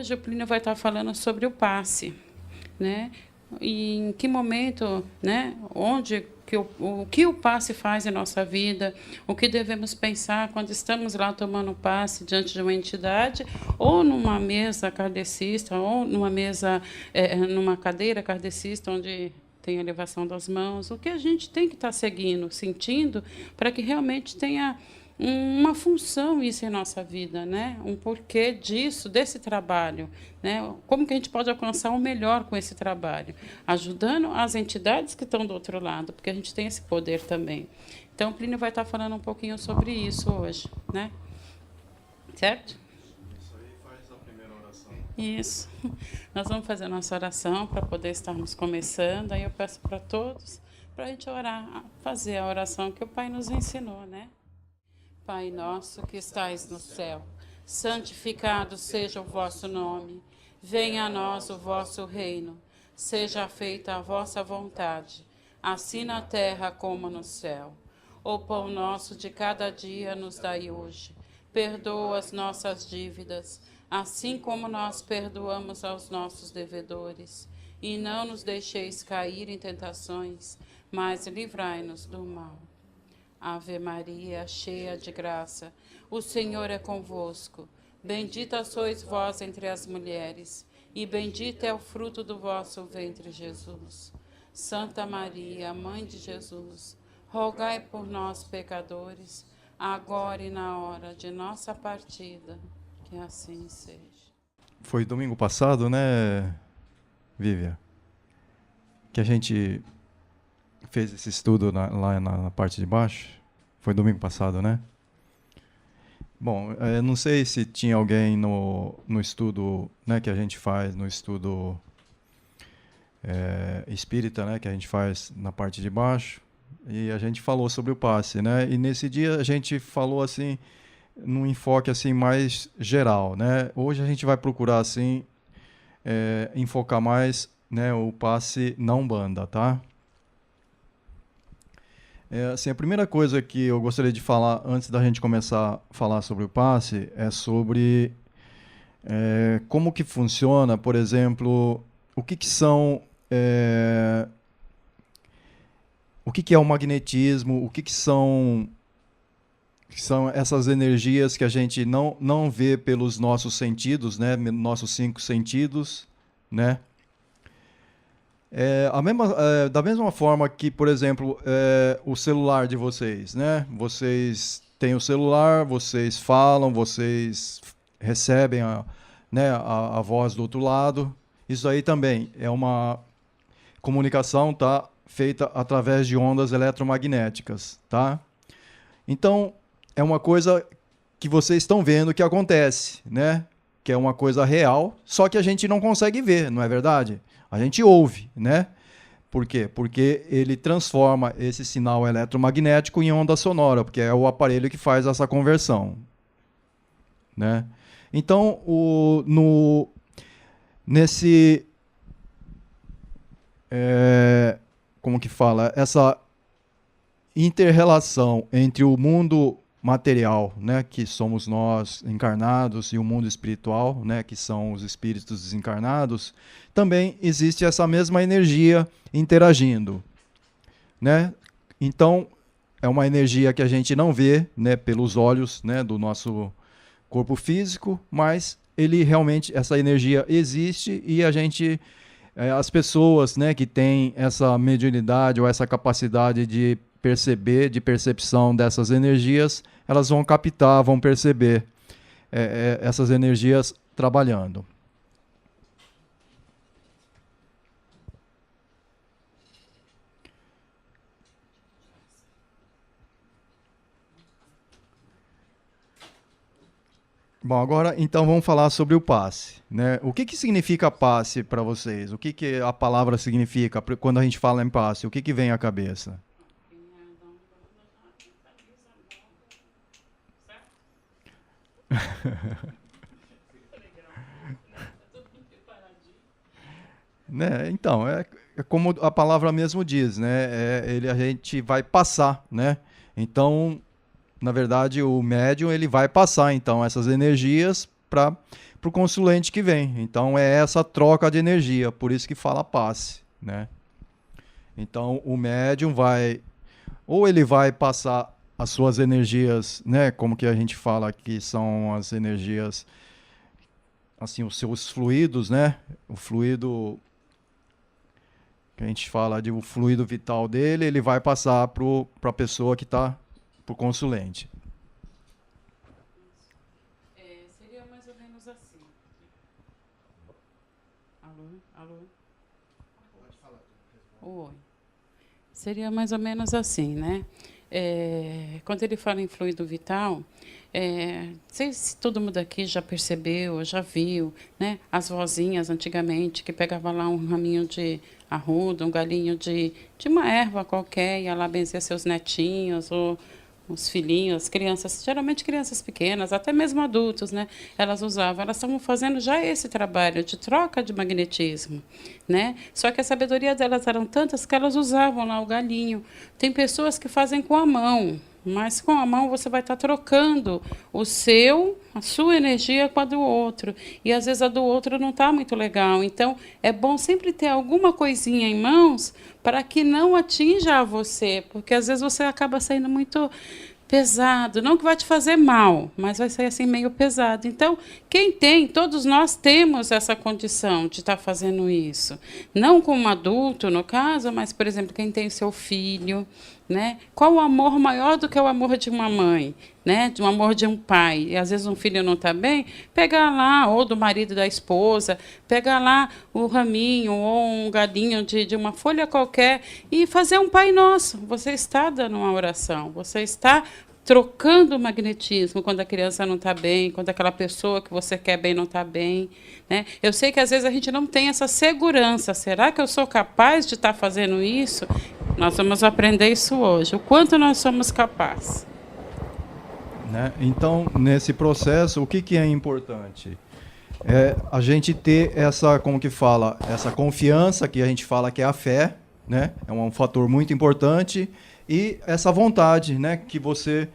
Hoje o Plínio vai estar falando sobre o passe, né? E em que momento, né? Onde que o que o passe faz em nossa vida, o que devemos pensar quando estamos lá tomando passe diante de uma entidade, ou numa mesa kardecista, ou numa mesa, numa cadeira kardecista, onde tem a elevação das mãos, o que a gente tem que estar seguindo, sentindo, para que realmente tenha uma função isso em nossa vida, né? Um porquê disso, desse trabalho, né? Como que a gente pode alcançar o melhor com esse trabalho, ajudando as entidades que estão do outro lado, porque a gente tem esse poder também. Então, o Plínio vai estar falando um pouquinho sobre isso hoje, né? Certo? Isso aí faz a primeira oração. Isso. Nós vamos fazer a nossa oração para poder estarmos começando. Aí eu peço para todos para a gente orar, fazer a oração que o Pai nos ensinou, né? Pai nosso que estais no céu, santificado seja o vosso nome. Venha a nós o vosso reino. Seja feita a vossa vontade, assim na terra como no céu. O pão nosso de cada dia nos dai hoje. Perdoa as nossas dívidas, assim como nós perdoamos aos nossos devedores. E não nos deixeis cair em tentações, mas livrai-nos do mal. Ave Maria, cheia de graça, o Senhor é convosco. Bendita sois vós entre as mulheres, e bendito é o fruto do vosso ventre, Jesus. Santa Maria, Mãe de Jesus, rogai por nós, pecadores, agora e na hora de nossa partida. Que assim seja. Foi domingo passado, né, Vívia? Que a gente fez esse estudo lá na parte de baixo. Foi domingo passado, né? Bom, não sei se tinha alguém no estudo, né, que a gente faz, no estudo espírita, né, que a gente faz na parte de baixo. E a gente falou sobre o passe, né? E nesse dia a gente falou assim, num enfoque assim mais geral, né? Hoje a gente vai procurar assim enfocar mais, né, o passe na Umbanda, tá? Assim, a primeira coisa que eu gostaria de falar antes da gente começar a falar sobre o passe é sobre como que funciona, por exemplo, o que são o que é o magnetismo, o que são essas energias que a gente não vê pelos nossos sentidos, né, nossos 5 sentidos, né? Da mesma forma que, por exemplo, o celular de vocês, né? Vocês têm o celular, vocês falam, vocês recebem a voz do outro lado. Isso aí também é uma comunicação, tá? Feita através de ondas eletromagnéticas, tá? Então, é uma coisa que vocês estão vendo que acontece, né? Que é uma coisa real, só que a gente não consegue ver, não é verdade? A gente ouve, né? Por quê? Porque ele transforma esse sinal eletromagnético em onda sonora, porque é o aparelho que faz essa conversão, né? Então, como que fala? Essa inter-relação entre o mundo material, né, que somos nós encarnados, e o mundo espiritual, né, que são os espíritos desencarnados, também existe essa mesma energia interagindo, né? Então, é uma energia que a gente não vê, né, pelos olhos, né, do nosso corpo físico, mas essa energia existe e a gente, as pessoas, né, que têm essa mediunidade ou essa capacidade de percepção dessas energias, elas vão captar, vão perceber essas energias trabalhando. Bom, agora então vamos falar sobre o passe, né? O que significa passe para vocês? O que a palavra significa quando a gente fala em passe? O que vem à cabeça? Né? Então, é como a palavra mesmo diz, né? A gente vai passar, né? Então, na verdade, o médium ele vai passar então essas energias para o consulente que vem. Então é essa troca de energia, por isso que fala passe, né? Então o médium vai, ou ele vai passar as suas energias, né? Como que a gente fala aqui, são as energias, assim, os seus fluidos, né? O fluido que a gente fala de o fluido vital dele, ele vai passar para a pessoa que está, para o consulente. Seria mais ou menos assim. Alô? Alô? Pode falar. Oi. Seria mais ou menos assim, né? Quando ele fala em fluido vital, não sei se todo mundo aqui já percebeu, já viu, né? As vozinhas antigamente que pegava lá um raminho de arruda, um galinho de uma erva qualquer, ia lá benzer seus netinhos ou os filhinhos, crianças, geralmente crianças pequenas, até mesmo adultos, né? Elas usavam, elas estavam fazendo já esse trabalho de troca de magnetismo, né? Só que a sabedoria delas eram tantas que elas usavam lá o galinho. Tem pessoas que fazem com a mão, mas com a mão você vai estar trocando a sua energia com a do outro. E às vezes a do outro não está muito legal. Então é bom sempre ter alguma coisinha em mãos para que não atinja a você, porque às vezes você acaba saindo muito pesado, não que vai te fazer mal, mas vai sair assim meio pesado. Então, quem tem, todos nós temos essa condição de estar fazendo isso. Não como adulto, no caso, mas, por exemplo, quem tem seu filho, né? Qual o amor maior do que o amor de uma mãe, né? De um amor de um pai? E às vezes um filho não está bem, pegar lá, ou do marido da esposa, pegar lá o raminho ou um galinho de uma folha qualquer e fazer um Pai Nosso. Você está dando uma oração, você está trocando o magnetismo quando a criança não está bem, quando aquela pessoa que você quer bem não está bem, né? Eu sei que às vezes a gente não tem essa segurança. Será que eu sou capaz de estar fazendo isso? Nós vamos aprender isso hoje. O quanto nós somos capazes. Né? Então, nesse processo, o que é importante? É a gente ter essa, como que fala, essa confiança, que a gente fala que é a fé, né? É um fator muito importante, e essa vontade, né? Que você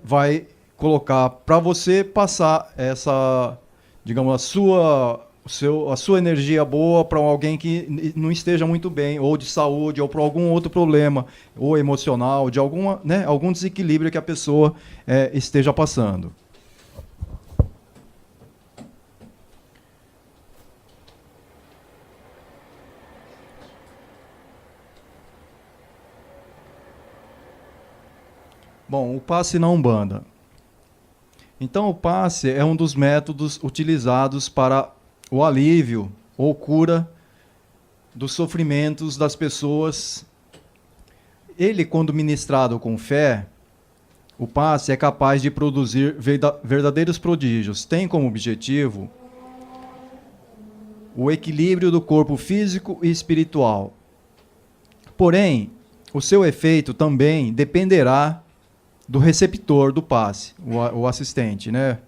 vai colocar para você passar essa, digamos, a sua energia boa para alguém que não esteja muito bem, ou de saúde, ou para algum outro problema, ou emocional, de alguma, né, algum desequilíbrio que a pessoa esteja passando. Bom, o passe na Umbanda. Então, o passe é um dos métodos utilizados para o alívio ou cura dos sofrimentos das pessoas. Ele, quando ministrado com fé, o passe é capaz de produzir verdadeiros prodígios. Tem como objetivo o equilíbrio do corpo físico e espiritual. Porém, o seu efeito também dependerá do receptor do passe, o assistente, né?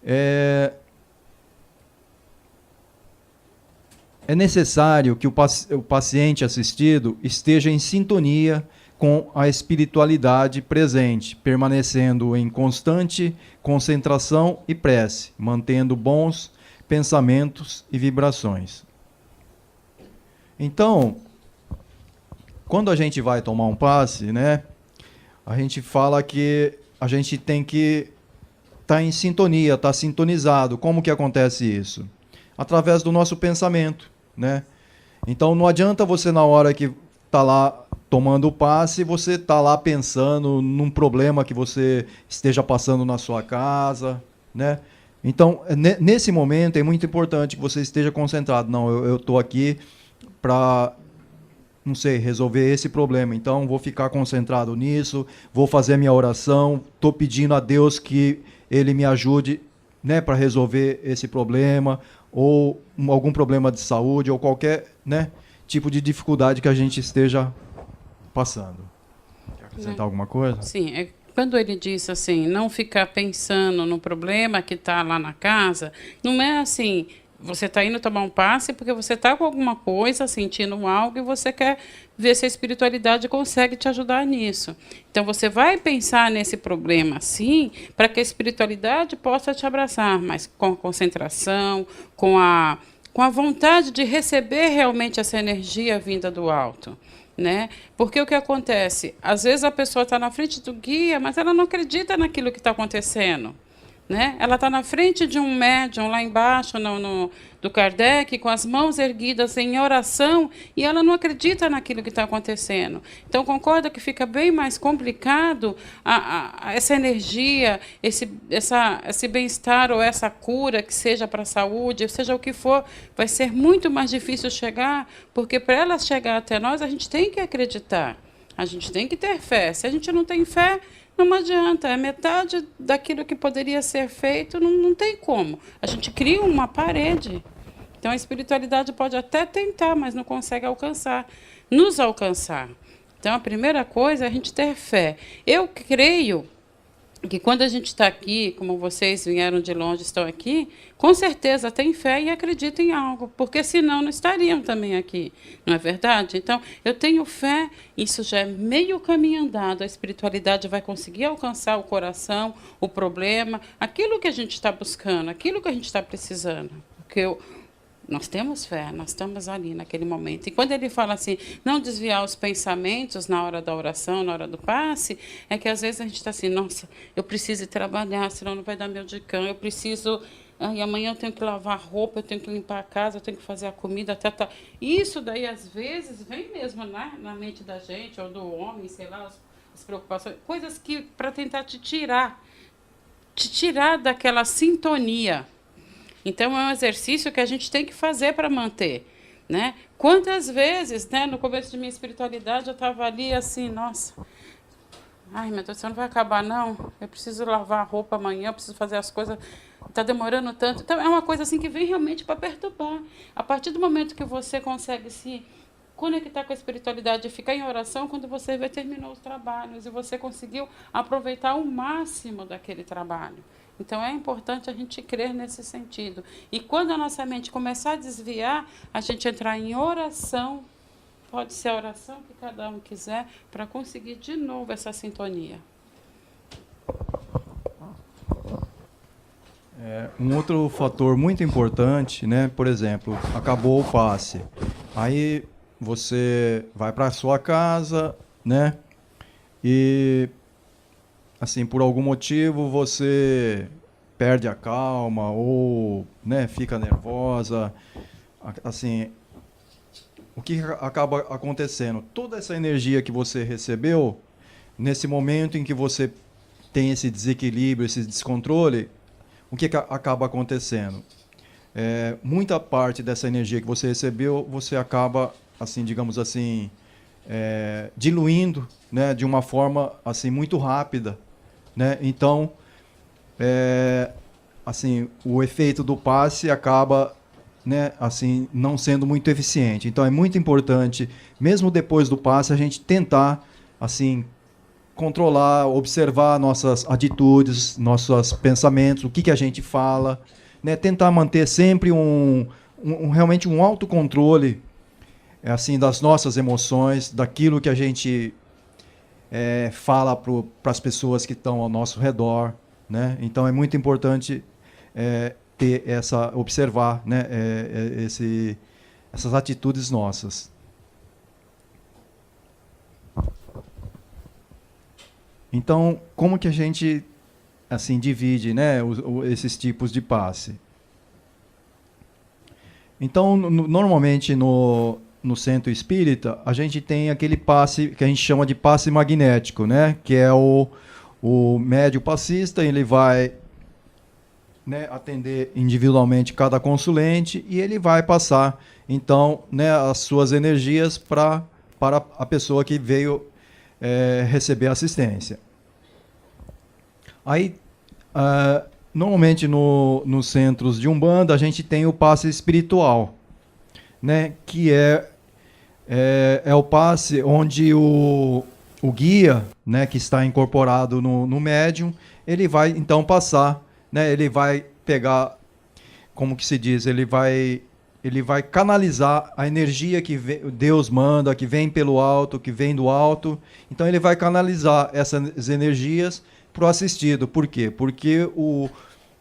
É necessário que o paciente assistido esteja em sintonia com a espiritualidade presente, permanecendo em constante concentração e prece, mantendo bons pensamentos e vibrações. Então, quando a gente vai tomar um passe, né? A gente fala que a gente tem que estar em sintonia, estar sintonizado. Como que acontece isso? Através do nosso pensamento, né? Então não adianta você, na hora que está lá tomando o passe, você está lá pensando num problema que você esteja passando na sua casa, né? Então, nesse momento é muito importante que você esteja concentrado. Não, eu estou aqui para, não sei, resolver esse problema. Então, vou ficar concentrado nisso, vou fazer a minha oração, estou pedindo a Deus que Ele me ajude, né, para resolver esse problema, ou algum problema de saúde, ou qualquer, né, tipo de dificuldade que a gente esteja passando. Quer acrescentar alguma coisa? Sim, quando ele disse assim, não ficar pensando no problema que está lá na casa, não é assim, Você está indo tomar um passe porque você está com alguma coisa, sentindo algo, e você quer ver se a espiritualidade consegue te ajudar nisso. Então, você vai pensar nesse problema, sim, para que a espiritualidade possa te abraçar, mas com concentração, com a vontade de receber realmente essa energia vinda do alto. Né? Porque o que acontece? Às vezes a pessoa está na frente do guia, mas ela não acredita naquilo que está acontecendo. Né? Ela está na frente de um médium lá embaixo do Kardec, com as mãos erguidas em oração, e ela não acredita naquilo que está acontecendo. Então, concorda que fica bem mais complicado essa energia, esse bem-estar ou essa cura, que seja para a saúde, seja o que for, vai ser muito mais difícil chegar, porque para ela chegar até nós, a gente tem que acreditar, a gente tem que ter fé. Se a gente não tem fé, não adianta, é metade daquilo que poderia ser feito, não tem como. A gente cria uma parede. Então, a espiritualidade pode até tentar, mas não consegue nos alcançar. Então, a primeira coisa é a gente ter fé. Eu creio que quando a gente está aqui, como vocês vieram de longe, estão aqui, com certeza tem fé e acreditam em algo, porque senão não estariam também aqui, não é verdade? Então, eu tenho fé, isso já é meio caminho andado, a espiritualidade vai conseguir alcançar o coração, o problema, aquilo que a gente está buscando, aquilo que a gente está precisando, porque nós temos fé, nós estamos ali naquele momento. E quando ele fala assim, não desviar os pensamentos na hora da oração, na hora do passe, é que às vezes a gente está assim, nossa, eu preciso ir trabalhar, senão não vai dar meu dicão, eu preciso, amanhã eu tenho que lavar roupa, eu tenho que limpar a casa, eu tenho que fazer a comida, tá. Isso daí, às vezes, vem mesmo, né, na mente da gente, ou do homem, sei lá, as preocupações, coisas que para tentar te tirar daquela sintonia. Então, é um exercício que a gente tem que fazer para manter. Né? Quantas vezes, né, no começo de minha espiritualidade, eu estava ali assim, nossa, ai, meu Deus, isso não vai acabar, não. Eu preciso lavar a roupa amanhã, eu preciso fazer as coisas, está demorando tanto. Então, é uma coisa assim que vem realmente para perturbar. A partir do momento que você consegue se conectar com a espiritualidade e ficar em oração, quando você vê, terminou os trabalhos e você conseguiu aproveitar o máximo daquele trabalho. Então, é importante a gente crer nesse sentido. E quando a nossa mente começar a desviar, a gente entrar em oração, pode ser a oração que cada um quiser, para conseguir de novo essa sintonia. Um outro fator muito importante, né? Por exemplo, acabou o passe. Aí você vai para a sua casa, né? E assim, por algum motivo você perde a calma ou, né, fica nervosa, assim, o que acaba acontecendo? Toda essa energia que você recebeu, nesse momento em que você tem esse desequilíbrio, esse descontrole, o que acaba acontecendo? Muita parte dessa energia que você recebeu, você acaba, assim, digamos assim, diluindo, né, de uma forma assim muito rápida. Né? Então, assim, o efeito do passe acaba, né, assim, não sendo muito eficiente. Então, é muito importante, mesmo depois do passe, a gente tentar, assim, controlar, observar nossas atitudes, nossos pensamentos, o que a gente fala, né? Tentar manter sempre realmente um autocontrole, assim, das nossas emoções, daquilo que a gente fala para as pessoas que estão ao nosso redor, né? Então é muito importante ter observar, né, essas atitudes nossas. Então, como que a gente assim divide, né, esses tipos de passe? Então, normalmente no centro espírita, a gente tem aquele passe que a gente chama de passe magnético, né? Que é o médio passista, ele vai, né, atender individualmente cada consulente e ele vai passar, então, né, as suas energias para a pessoa que veio receber assistência. Aí, normalmente nos centros de Umbanda, a gente tem o passe espiritual, né, que é o passe onde o guia, né, que está incorporado no médium, ele vai então passar, né, ele vai pegar como que se diz, ele vai canalizar a energia que Deus manda, que vem pelo alto, que vem do alto. Então ele vai canalizar essas energias para o assistido. Por quê? Porque o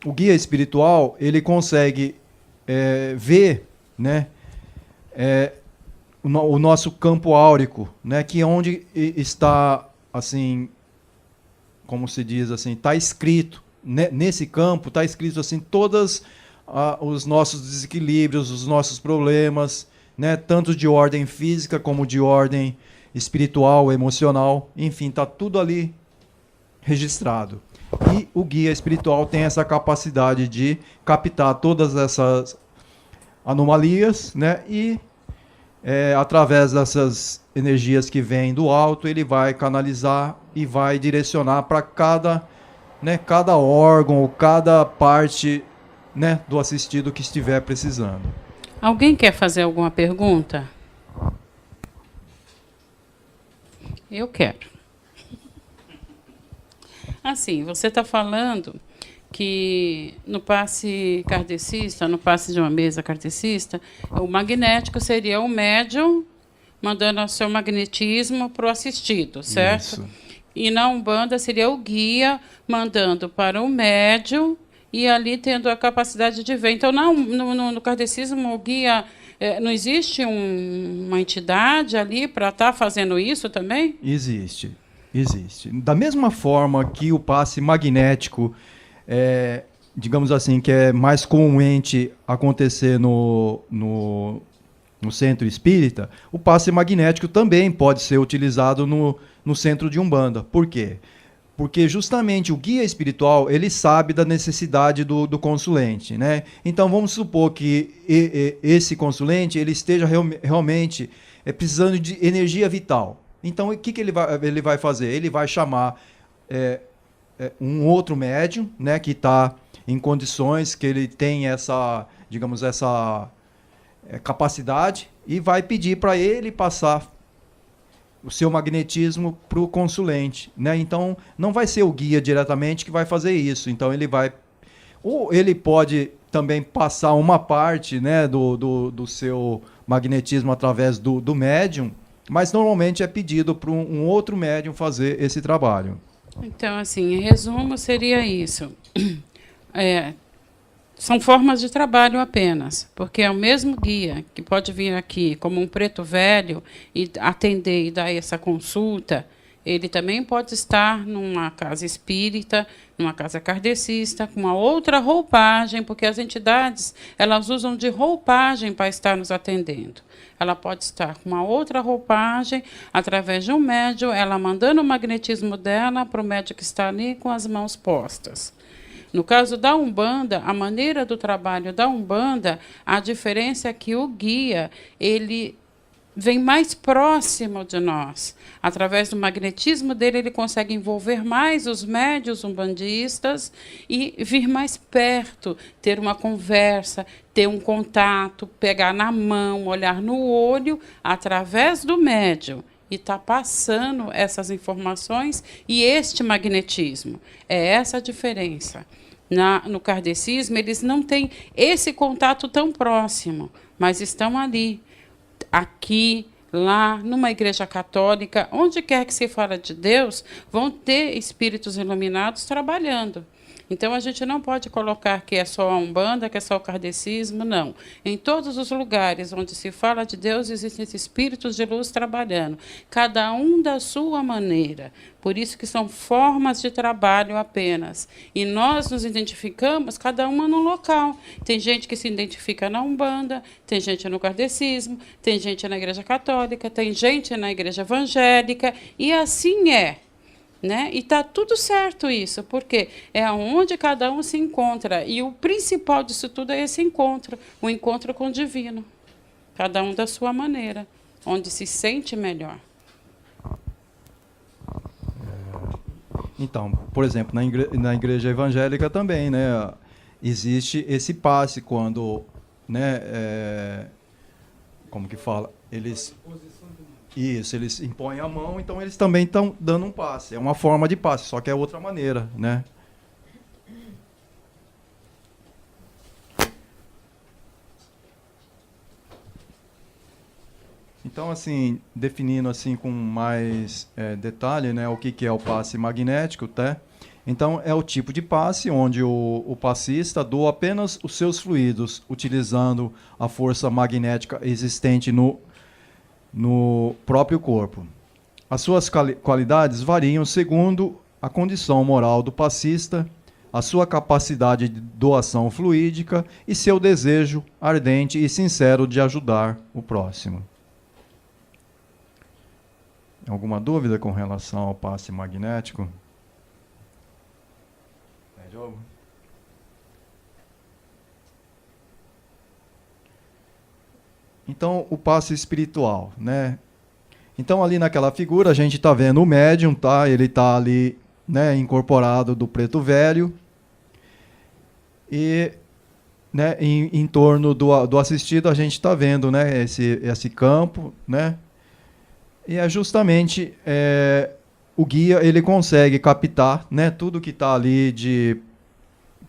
guia espiritual, ele consegue ver, né, o nosso campo áurico, né, que é onde está, assim, como se diz assim, está escrito, né, nesse campo está escrito assim todas os nossos desequilíbrios, os nossos problemas, né, tanto de ordem física como de ordem espiritual, emocional, enfim, está tudo ali registrado. E o guia espiritual tem essa capacidade de captar todas essas anomalias, né, e através dessas energias que vêm do alto, ele vai canalizar e vai direcionar para cada órgão ou cada parte, né, do assistido que estiver precisando. Alguém quer fazer alguma pergunta? Eu quero. Assim, você está falando que no passe kardecista, no passe de uma mesa kardecista, o magnético seria o médium mandando o seu magnetismo para o assistido, certo? Isso. E na Umbanda seria o guia mandando para o médium e ali tendo a capacidade de ver. Então, no kardecismo, o guia... não existe uma entidade ali para estar fazendo isso também? Existe. Da mesma forma que o passe magnético, digamos assim, que é mais comumente acontecer no centro espírita, o passe magnético também pode ser utilizado no centro de Umbanda. Por quê? Porque justamente o guia espiritual, ele sabe da necessidade do consulente, né? Então vamos supor que esse consulente ele esteja realmente precisando de energia vital. Então o que ele vai fazer? Ele vai chamar um outro médium, né, que está em condições, que ele tem essa, digamos, essa capacidade, e vai pedir para ele passar o seu magnetismo para o consulente, né? Então não vai ser o guia diretamente que vai fazer isso. Então ele pode também passar uma parte, né, do seu magnetismo através do médium, mas normalmente é pedido para um outro médium fazer esse trabalho. Então, assim, em resumo, seria isso. São formas de trabalho apenas, porque é o mesmo guia que pode vir aqui como um preto velho e atender e dar essa consulta, ele também pode estar numa casa espírita, numa casa kardecista, com uma outra roupagem, porque as entidades elas usam de roupagem para estar nos atendendo. Ela pode estar com uma outra roupagem, através de um médium, ela mandando o magnetismo dela para o médium que está ali com as mãos postas. No caso da Umbanda, a maneira do trabalho da Umbanda, a diferença é que o guia, ele vem mais próximo de nós. Através do magnetismo dele, ele consegue envolver mais os médiuns umbandistas e vir mais perto, ter uma conversa, ter um contato, pegar na mão, olhar no olho, através do médium. E está passando essas informações e este magnetismo. É essa a diferença. No kardecismo, eles não têm esse contato tão próximo, mas estão ali, aqui, lá, numa igreja católica, onde quer que se fala de Deus, vão ter espíritos iluminados trabalhando. Então, a gente não pode colocar que é só a Umbanda, que é só o kardecismo, não. Em todos os lugares onde se fala de Deus, existem espíritos de luz trabalhando, cada um da sua maneira. Por isso que são formas de trabalho apenas. E nós nos identificamos, cada uma no local. Tem gente que se identifica na Umbanda, tem gente no kardecismo, tem gente na igreja católica, tem gente na igreja evangélica, e assim é. Né? E está tudo certo isso, porque é onde cada um se encontra. E o principal disso tudo é esse encontro, o encontro com o divino. Cada um da sua maneira, onde se sente melhor. Então, por exemplo, na igreja evangélica também, né, existe esse passe quando, né, como que fala? Eles impõem a mão, então eles também estão dando um passe. É uma forma de passe, só que é outra maneira, né? Então, assim, definindo assim com mais detalhe, né, o que é o passe magnético, tá? Então, é o tipo de passe onde o passista doa apenas os seus fluidos, utilizando a força magnética existente no próprio corpo. As suas qualidades variam segundo a condição moral do passista, a sua capacidade de doação fluídica e seu desejo ardente e sincero de ajudar o próximo. Alguma dúvida com relação ao passe magnético? Então, o passe espiritual, né? Então, ali naquela figura, a gente está vendo o médium, tá? Ele está ali, né, incorporado do preto velho. E, né, em torno do assistido, a gente está vendo, né, esse campo, né? E é justamente o guia, ele consegue captar, né, tudo que está ali de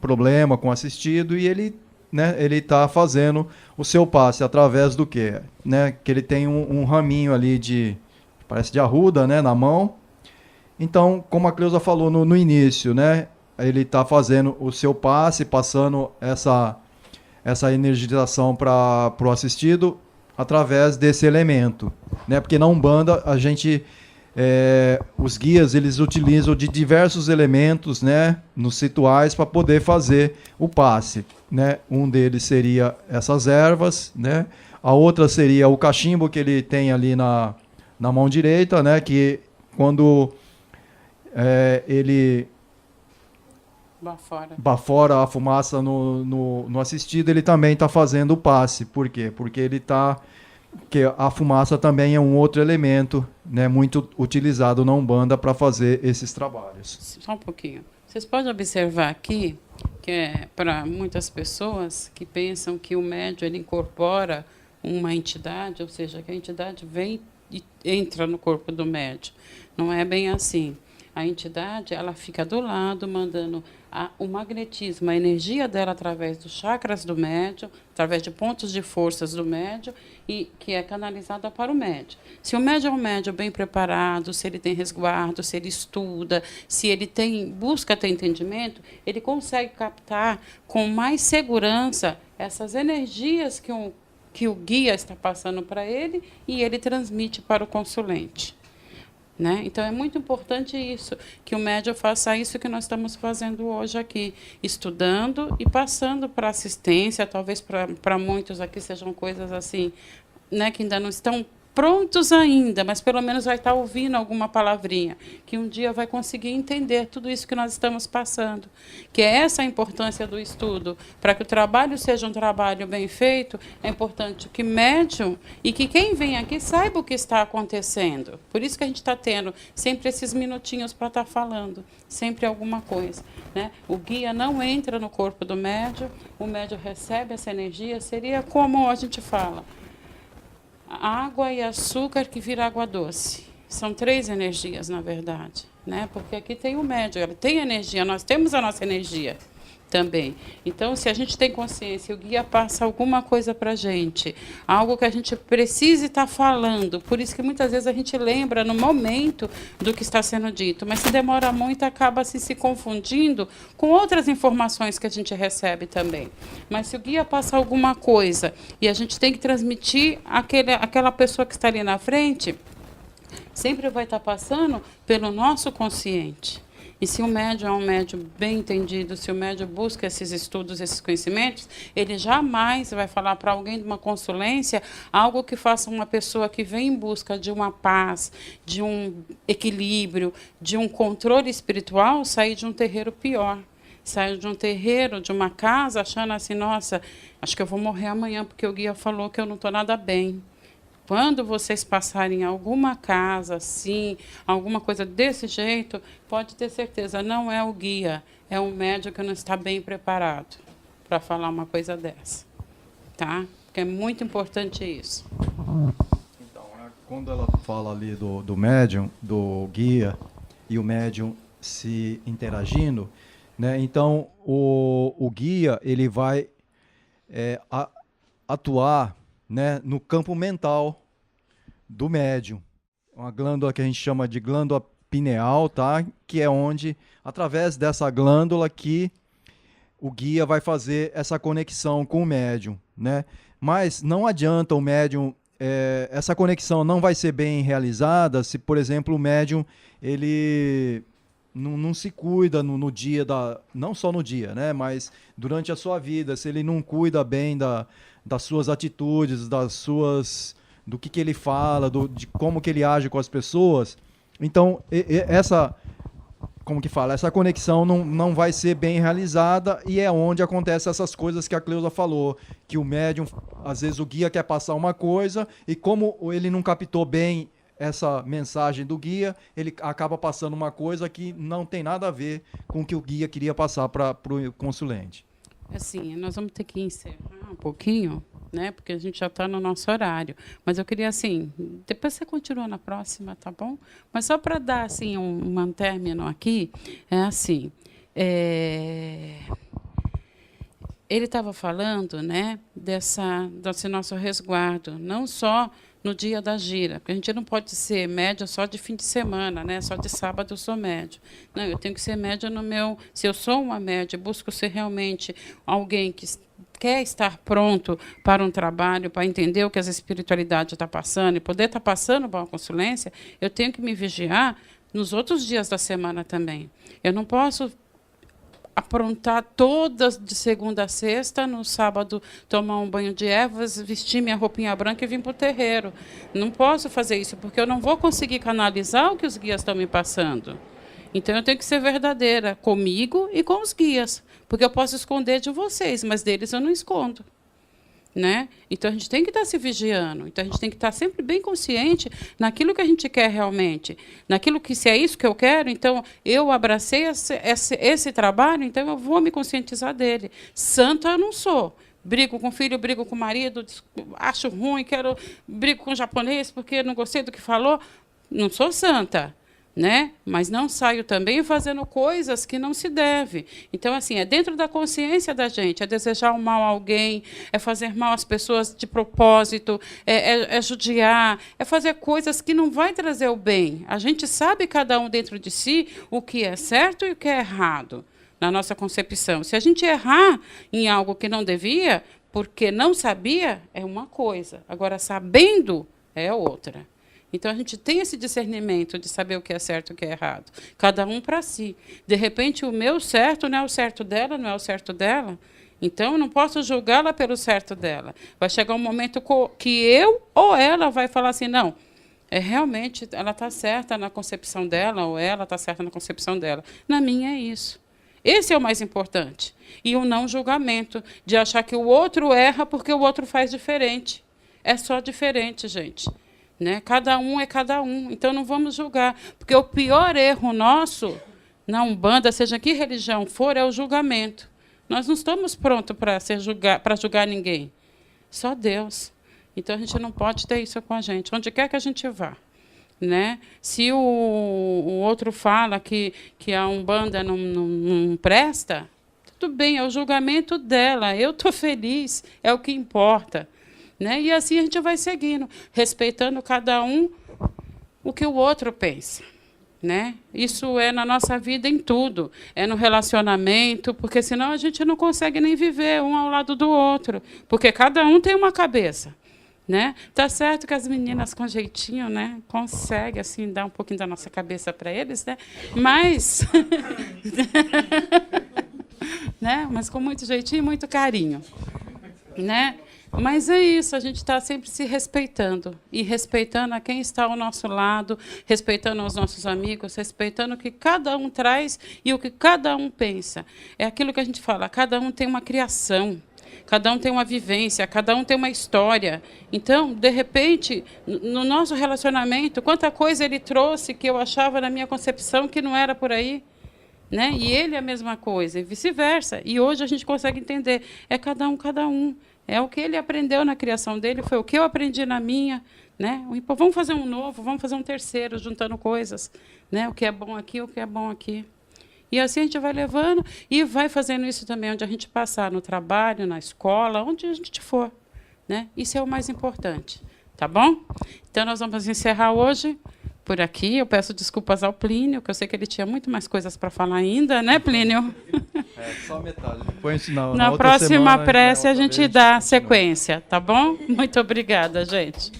problema com o assistido, e ele, né, ele está fazendo o seu passe através do quê? Né, que ele tem um raminho ali parece de arruda, né, na mão. Então, como a Cleusa falou no início, né, ele está fazendo o seu passe, passando essa energização para o assistido através desse elemento, né? Porque na Umbanda a gente os guias, eles utilizam de diversos elementos, né, nos rituais para poder fazer o passe, né? Um deles seria essas ervas, né? A outra seria o cachimbo que ele tem ali na mão direita, né? Que quando ele bafora a fumaça no assistido, ele também está fazendo o passe. Por quê? Porque que a fumaça também é um outro elemento, né, muito utilizado na Umbanda para fazer esses trabalhos. Só um pouquinho. Vocês podem observar aqui que é para muitas pessoas que pensam que o médium ele incorpora uma entidade, ou seja, que a entidade vem e entra no corpo do médium. Não é bem assim. A entidade ela fica do lado, mandando o magnetismo, a energia dela através dos chakras do médium, através de pontos de forças do médium, e que é canalizada para o médium. Se o médium é um médium bem preparado, se ele tem resguardo, se ele estuda, se ele busca ter entendimento, ele consegue captar com mais segurança essas energias que o guia está passando para ele e ele transmite para o consulente. Né? Então, é muito importante isso, que o médium faça isso que nós estamos fazendo hoje aqui, estudando e passando para assistência, talvez para muitos aqui sejam coisas assim, né, que ainda não estão prontos ainda, mas pelo menos vai estar ouvindo alguma palavrinha, que um dia vai conseguir entender tudo isso que nós estamos passando. Que é essa a importância do estudo. Para que o trabalho seja um trabalho bem feito, é importante que médium e que quem vem aqui saiba o que está acontecendo. Por isso que a gente está tendo sempre esses minutinhos para estar falando, sempre alguma coisa. Né? O guia não entra no corpo do médium, o médium recebe essa energia, seria como a gente fala, água e açúcar que vira água doce. São 3 energias, na verdade. Né? Porque aqui tem o médium, ele tem energia, nós temos a nossa energia também. Então, se a gente tem consciência, o guia passa alguma coisa para a gente, algo que a gente precise estar falando. Por isso que muitas vezes a gente lembra no momento do que está sendo dito, mas se demora muito, acaba se confundindo com outras informações que a gente recebe também. Mas se o guia passa alguma coisa e a gente tem que transmitir aquela pessoa que está ali na frente, sempre vai estar passando pelo nosso consciente. E se o médium é um médium bem entendido, se o médium busca esses estudos, esses conhecimentos, ele jamais vai falar para alguém de uma consulência algo que faça uma pessoa que vem em busca de uma paz, de um equilíbrio, de um controle espiritual, sair de um terreiro pior. Sair de um terreiro, de uma casa, achando assim, nossa, acho que eu vou morrer amanhã, porque o guia falou que eu não estou nada bem. Quando vocês passarem em alguma casa assim, alguma coisa desse jeito, pode ter certeza, não é o guia, é um médium que não está bem preparado para falar uma coisa dessa. Tá? Porque é muito importante isso. Então, quando ela fala ali do médium, do guia, e o médium se interagindo, né, então o guia ele vai atuar, né, no campo mental do médium. Uma glândula que a gente chama de glândula pineal, tá? Que é onde, através dessa glândula que o guia vai fazer essa conexão com o médium, né? Mas não adianta o médium, essa conexão não vai ser bem realizada se, por exemplo, o médium ele não se cuida no dia não só no dia, né? Mas durante a sua vida, se ele não cuida bem das suas atitudes, do que ele fala, de como que ele age com as pessoas. Então, como que fala? Essa conexão não vai ser bem realizada e é onde acontecem essas coisas que a Cleusa falou, que o médium, às vezes o guia quer passar uma coisa e como ele não captou bem essa mensagem do guia, ele acaba passando uma coisa que não tem nada a ver com o que o guia queria passar para o consulente. Assim, nós vamos ter que encerrar um pouquinho, né? Porque a gente já está no nosso horário. Mas eu queria, assim, depois você continua na próxima, tá bom? Mas só para dar, assim, um término aqui, é assim, ele estava falando, né, desse nosso resguardo, não só no dia da gira, porque a gente não pode ser média só de fim de semana, né? Só de sábado eu sou média. Não, eu tenho que ser média no meu... Se eu sou uma média, busco ser realmente alguém que quer estar pronto para um trabalho, para entender o que a espiritualidade está passando e poder estar passando para uma consulência, eu tenho que me vigiar nos outros dias da semana também. Eu não posso aprontar todas de segunda a sexta, no sábado tomar um banho de ervas, vestir minha roupinha branca e vir para o terreiro. Não posso fazer isso, porque eu não vou conseguir canalizar o que os guias estão me passando. Então, eu tenho que ser verdadeira comigo e com os guias, porque eu posso esconder de vocês, mas deles eu não escondo. Né? Então, a gente tem que estar se vigiando. Então, a gente tem que estar sempre bem consciente naquilo que a gente quer realmente. Naquilo que, se é isso que eu quero, então, eu abracei esse trabalho, então, eu vou me conscientizar dele. Santa eu não sou. Brigo com o filho, brigo com o marido, acho ruim, brigo com o japonês porque não gostei do que falou. Não sou santa. Né? Mas não saio também fazendo coisas que não se deve. Então, assim, é dentro da consciência da gente, é desejar o mal a alguém, é fazer mal às pessoas de propósito, é judiar, é fazer coisas que não vai trazer o bem. A gente sabe, cada um dentro de si, o que é certo e o que é errado, na nossa concepção. Se a gente errar em algo que não devia, porque não sabia, é uma coisa. Agora, sabendo, é outra. Então, a gente tem esse discernimento de saber o que é certo e o que é errado. Cada um para si. De repente, o meu certo não é o certo dela, não é o certo dela. Então, eu não posso julgá-la pelo certo dela. Vai chegar um momento que eu ou ela vai falar assim, não, realmente ela está certa na concepção dela, ou ela está certa na concepção dela. Na minha é isso. Esse é o mais importante. E o não julgamento, de achar que o outro erra porque o outro faz diferente. É só diferente, gente. Né? Cada um é cada um, então não vamos julgar, porque o pior erro nosso, na Umbanda, seja que religião for, é o julgamento. Nós não estamos prontos para julgar ninguém, só Deus. Então a gente não pode ter isso com a gente, onde quer que a gente vá. Né? Se o outro fala que a Umbanda não presta, tudo bem, é o julgamento dela, eu estou feliz, é o que importa. Né? E assim a gente vai seguindo, respeitando cada um o que o outro pensa. Né? Isso é na nossa vida em tudo, é no relacionamento, porque senão a gente não consegue nem viver um ao lado do outro, porque cada um tem uma cabeça. Né? Tá certo que as meninas com jeitinho, né, conseguem assim, dar um pouquinho da nossa cabeça para eles, né? Mas, né? Mas com muito jeitinho e muito carinho. Né? Mas é isso, a gente está sempre se respeitando, e respeitando a quem está ao nosso lado, respeitando os nossos amigos, respeitando o que cada um traz e o que cada um pensa. É aquilo que a gente fala, cada um tem uma criação, cada um tem uma vivência, cada um tem uma história. Então, de repente, no nosso relacionamento, quanta coisa ele trouxe que eu achava na minha concepção que não era por aí. Né? E ele é a mesma coisa, e vice-versa. E hoje a gente consegue entender, é cada um, cada um. É o que ele aprendeu na criação dele, foi o que eu aprendi na minha. Né? Vamos fazer um novo, vamos fazer um terceiro, juntando coisas. Né? O que é bom aqui, o que é bom aqui. E assim a gente vai levando e vai fazendo isso também, onde a gente passar, no trabalho, na escola, onde a gente for. Né? Isso é o mais importante. Tá bom? Então, nós vamos encerrar hoje por aqui. Eu peço desculpas ao Plínio, que eu sei que ele tinha muito mais coisas para falar ainda, né, Plínio? Só metade. Depois, na Na outra próxima semana, prece, a gente dá continua. sequência, tá bom? Muito obrigada, gente.